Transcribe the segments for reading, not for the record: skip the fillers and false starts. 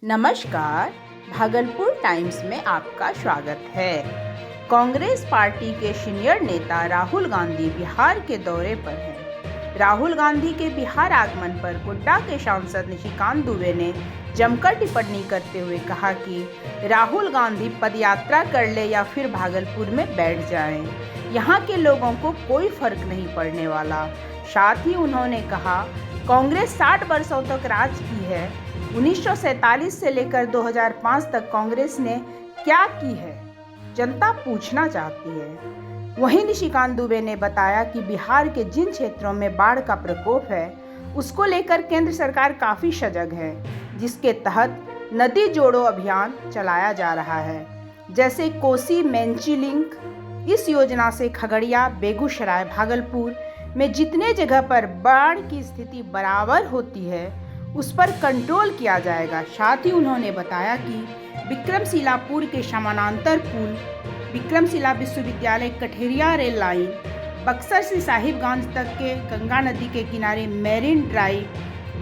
नमस्कार, भागलपुर टाइम्स में आपका स्वागत है। कांग्रेस पार्टी के सीनियर नेता राहुल गांधी बिहार के दौरे पर हैं। राहुल गांधी के बिहार आगमन पर गोड्डा के सांसद निशिकांत दुबे ने जमकर टिप्पणी करते हुए कहा कि राहुल गांधी पदयात्रा कर ले या फिर भागलपुर में बैठ जाएं, यहाँ के लोगों को कोई फर्क नहीं पड़ने वाला। साथ ही उन्होंने कहा, कांग्रेस 60 वर्षों तक राज की है। 1947 से लेकर 2005 तक कांग्रेस ने क्या की है, जनता पूछना चाहती है। वहीं निशिकांत दुबे ने बताया कि बिहार के जिन क्षेत्रों में बाढ़ का प्रकोप है, उसको लेकर केंद्र सरकार काफ़ी सजग है, जिसके तहत नदी जोड़ो अभियान चलाया जा रहा है, जैसे कोसी मेंची लिंक। इस योजना से खगड़िया, बेगूसराय, भागलपुर में जितने जगह पर बाढ़ की स्थिति बराबर होती है, उस पर कंट्रोल किया जाएगा। साथ ही उन्होंने बताया कि विक्रमशिलापुर के समानांतर पुल, विक्रमशिला विश्वविद्यालय कठेरिया रेल लाइन, बक्सर से साहिबगंज तक के गंगा नदी के किनारे मैरीन ड्राइव,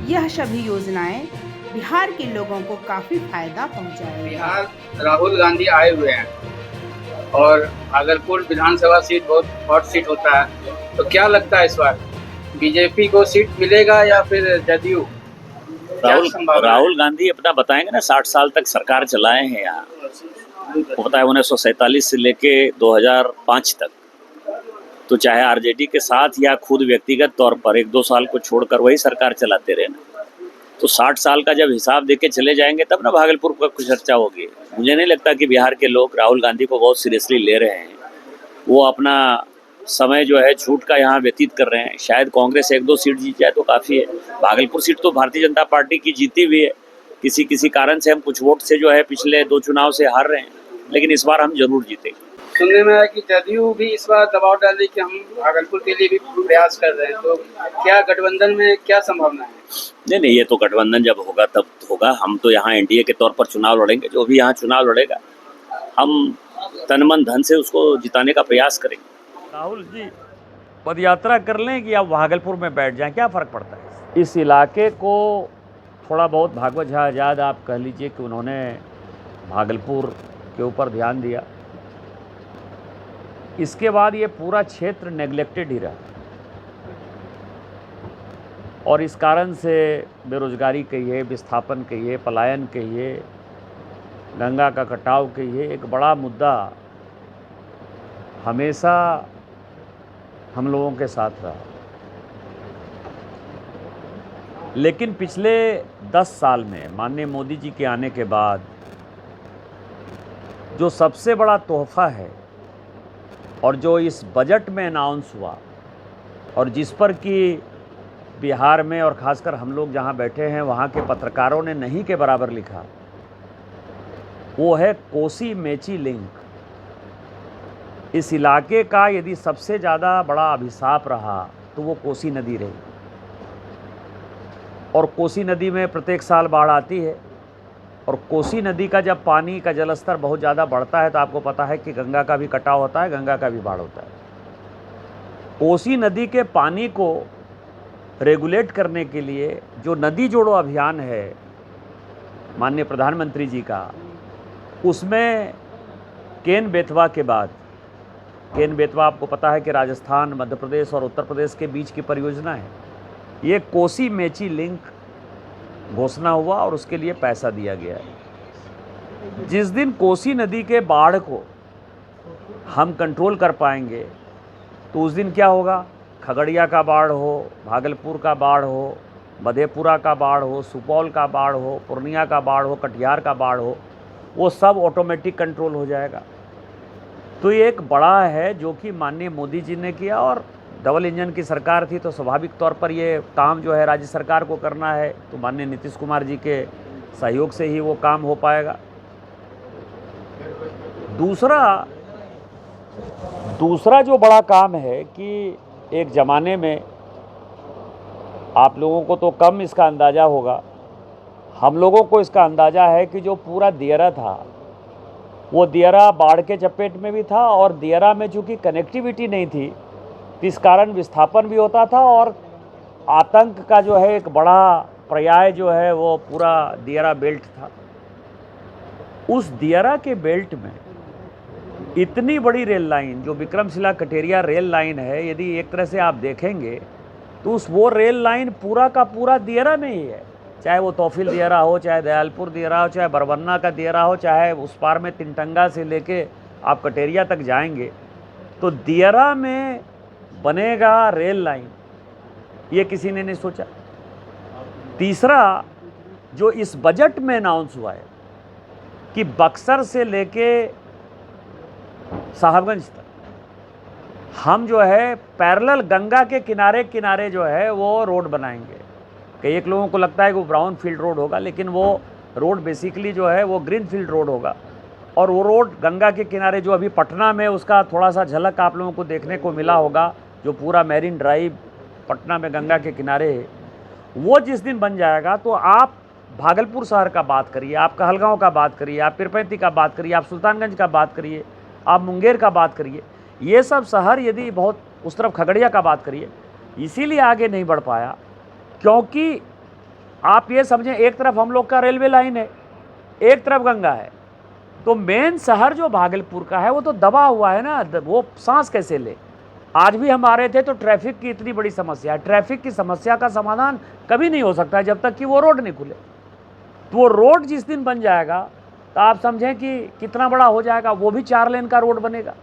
यह सभी योजनाएं बिहार के लोगों को काफ़ी फायदा पहुंचाएगी। बिहार राहुल गांधी आए हुए हैं और भागलपुर विधानसभा सीट बहुत हॉट सीट होता है, तो क्या लगता है इस बार बीजेपी को सीट मिलेगा या फिर जदयू? राहुल गांधी अपना बताएंगे ना, 60 साल तक सरकार चलाए हैं यहाँ। वो पता है 1947 से लेके 2005 तक, तो चाहे आरजेडी के साथ या खुद व्यक्तिगत तौर पर 1-2 साल को छोड़कर वही सरकार चलाते रहे ना। तो 60 साल का जब हिसाब देके चले जाएंगे तब ना भागलपुर पर कुछ चर्चा होगी। मुझे नहीं लगता कि बिहार के लोग राहुल गांधी को बहुत सीरियसली ले रहे हैं। वो अपना समय जो है छूट का यहाँ व्यतीत कर रहे हैं। शायद कांग्रेस 1-2 सीट जीत जाए तो काफ़ी है। भागलपुर सीट तो भारतीय जनता पार्टी की जीती हुई है। किसी कारण से हम कुछ वोट से जो है पिछले 2 चुनाव से हार रहे हैं, लेकिन इस बार हम जरूर जीतेंगे। सुनने में आया कि जदयू भी इस बार दबाव डाले कि हम भागलपुर के लिए भी प्रयास कर रहे हैं, तो क्या गठबंधन में क्या संभावना है? नहीं, ये तो गठबंधन जब होगा तब होगा। हम तो यहाँ एनडीए के तौर पर चुनाव लड़ेंगे। जो भी यहाँ चुनाव लड़ेगा हम तन मन धन से उसको जिताने का प्रयास करेंगे। राहुल जी पदयात्रा कर लें कि आप भागलपुर में बैठ जाएं, क्या फ़र्क पड़ता है? इस इलाके को थोड़ा बहुत भागवत झा आज़ाद आप कह लीजिए कि उन्होंने भागलपुर के ऊपर ध्यान दिया। इसके बाद ये पूरा क्षेत्र नेग्लेक्टेड ही रहा और इस कारण से बेरोजगारी कहिए, विस्थापन कहिए, पलायन कहिए, गंगा का कटाव कहिए, एक बड़ा मुद्दा हमेशा हम लोगों के साथ रहा। लेकिन पिछले 10 साल में माननीय मोदी जी के आने के बाद जो सबसे बड़ा तोहफा है और जो इस बजट में अनाउंस हुआ और जिस पर कि बिहार में और ख़ासकर हम लोग जहां बैठे हैं वहां के पत्रकारों ने नहीं के बराबर लिखा, वो है कोसी मेची लिंक। इस इलाके का यदि सबसे ज़्यादा बड़ा अभिशाप रहा तो वो कोसी नदी रही। और कोसी नदी में प्रत्येक साल बाढ़ आती है और कोसी नदी का जब पानी का जलस्तर बहुत ज़्यादा बढ़ता है तो आपको पता है कि गंगा का भी कटाव होता है, गंगा का भी बाढ़ होता है। कोसी नदी के पानी को रेगुलेट करने के लिए जो नदी जोड़ो अभियान है माननीय प्रधानमंत्री जी का, उसमें केन बेतवा के बाद, केन बेतवा आपको पता है कि राजस्थान, मध्य प्रदेश और उत्तर प्रदेश के बीच की परियोजना है। ये कोसी मेची लिंक घोषणा हुआ और उसके लिए पैसा दिया गया है। जिस दिन कोसी नदी के बाढ़ को हम कंट्रोल कर पाएंगे तो उस दिन क्या होगा, खगड़िया का बाढ़ हो, भागलपुर का बाढ़ हो, मधेपुरा का बाढ़ हो, सुपौल का बाढ़ हो, पूर्णिया का बाढ़ हो, कटिहार का बाढ़ हो, वो सब ऑटोमेटिक कंट्रोल हो जाएगा। तो ये एक बड़ा है जो कि माननीय मोदी जी ने किया और डबल इंजन की सरकार थी तो स्वाभाविक तौर पर ये काम जो है राज्य सरकार को करना है, तो माननीय नीतीश कुमार जी के सहयोग से ही वो काम हो पाएगा। दूसरा जो बड़ा काम है कि एक ज़माने में आप लोगों को तो कम इसका अंदाज़ा होगा, हम लोगों को इसका अंदाज़ा है कि जो पूरा दियरा था वो दियरा बाढ़ के चपेट में भी था और दियरा में चूँकि कनेक्टिविटी नहीं थी इस कारण विस्थापन भी होता था और आतंक का जो है एक बड़ा पर्याय जो है वो पूरा दियरा बेल्ट था। उस दियारा के बेल्ट में इतनी बड़ी रेल लाइन जो विक्रमशिला कटेरिया रेल लाइन है, यदि एक तरह से आप देखेंगे तो वो रेल लाइन पूरा का पूरा दियारा में ही है। चाहे वो तौफील दियारा हो, चाहे दयालपुर दियारा हो, चाहे बरबन्ना का दियारा हो, चाहे उस पार में तिनटंगा से लेके आप कटेरिया तक जाएंगे, तो दियारा में बनेगा रेल लाइन, ये किसी ने नहीं सोचा। तीसरा, जो इस बजट में अनाउंस हुआ है कि बक्सर से लेके साहबगंज तक हम जो है पैरेलल गंगा के किनारे किनारे जो है वो रोड बनाएंगे। कई एक लोगों को लगता है कि वो ब्राउन फील्ड रोड होगा, लेकिन वो रोड बेसिकली जो है वो ग्रीन फील्ड रोड होगा। और वो रोड गंगा के किनारे, जो अभी पटना में उसका थोड़ा सा झलक आप लोगों को देखने को मिला होगा, जो पूरा मैरीन ड्राइव पटना में गंगा के किनारे है, वो जिस दिन बन जाएगा तो आप भागलपुर शहर का बात करिए, आप कहलगांव का बात करिए, आप पीरपैंती का बात करिए, आप सुल्तानगंज का बात करिए, आप मुंगेर का बात करिए, ये सब शहर यदि बहुत उस तरफ खगड़िया का बात करिए, इसीलिए आगे नहीं बढ़ पाया क्योंकि आप ये समझें, एक तरफ हम लोग का रेलवे लाइन है, एक तरफ गंगा है, तो मेन शहर जो भागलपुर का है वो तो दबा हुआ है ना, वो सांस कैसे ले। आज भी हम आ रहे थे तो ट्रैफिक की इतनी बड़ी समस्या है। ट्रैफिक की समस्या का समाधान कभी नहीं हो सकता है जब तक कि वो रोड नहीं खुले। तो वो रोड जिस दिन बन जाएगा तो आप समझें कि कितना बड़ा हो जाएगा, वो भी 4 लेन का रोड बनेगा।